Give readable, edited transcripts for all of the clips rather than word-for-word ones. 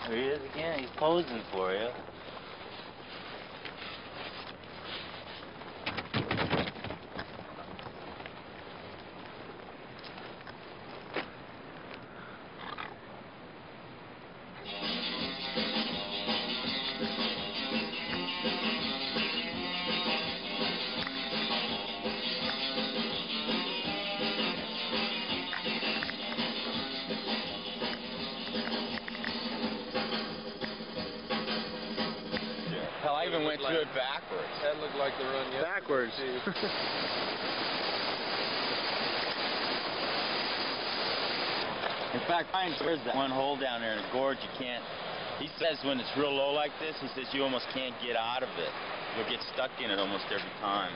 There he is again. He's posing for you. Hell, I even went through it backwards. That looked like the run yesterday. Backwards. In fact, there's that one hole down there in the gorge you can't... He says when it's real low like this, he says you almost can't get out of it. You'll get stuck in it almost every time.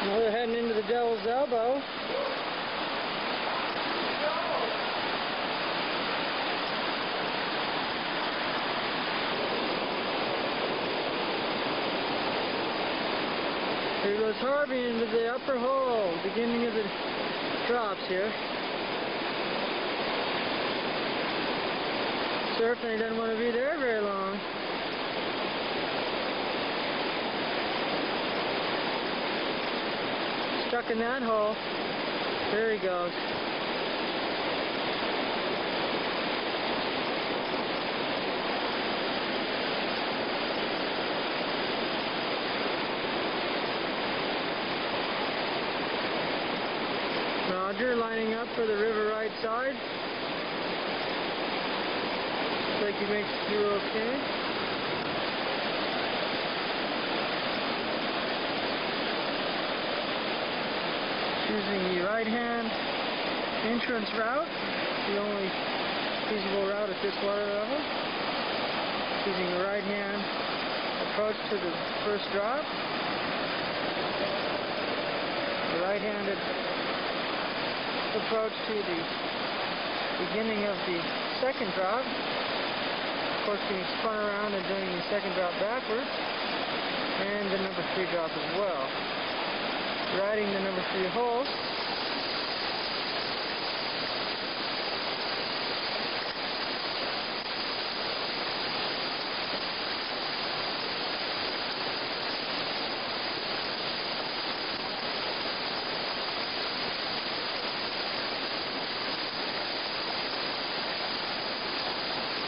Now they're heading into the Devil's Elbow. Here goes Harvey into the upper hole, beginning of the drops here. Certainly doesn't want to be there very long. Stuck in that hole. There he goes. Roger, lining up for the river right side. Looks like he makes it through okay. Using the right-hand entrance route, the only feasible route at this water level. Using the right-hand approach to the first drop. The right-handed approach to the beginning of the second drop. Of course, getting spun around and doing the second drop backwards. And the number 3 drop as well. Riding the number 3 hole.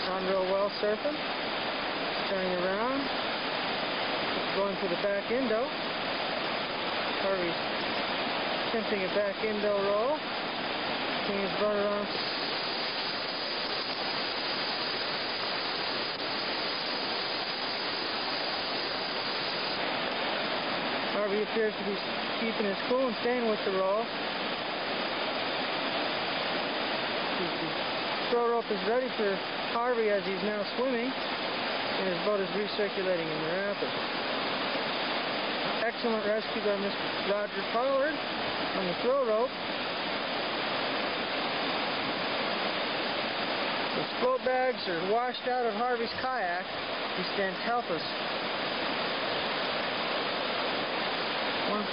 On real well surfing. Turning around. Going for the back endo. Harvey's attempting a back endo roll. Getting his butt around. Harvey appears to be keeping his cool and staying with the roll. The throw rope is ready for Harvey as he's now swimming, and his boat is recirculating in the rapids. Excellent rescue by Mr. Roger Pollard on the throw rope. The float bags are washed out of Harvey's kayak. He stands helpless. One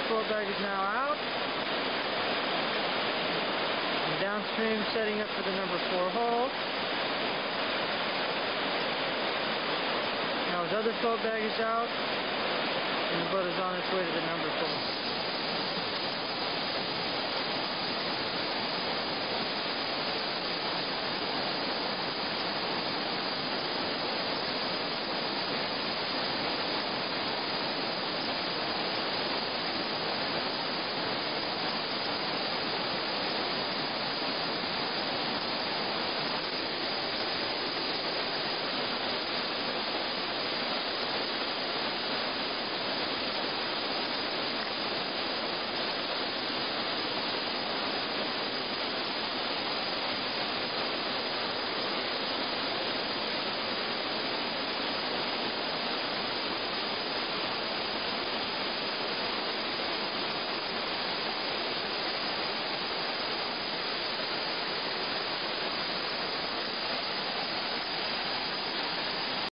float bag is now out. And downstream, setting up for the number 4 hole. Now his other float bag is out, and the boat is on its way to the number 4.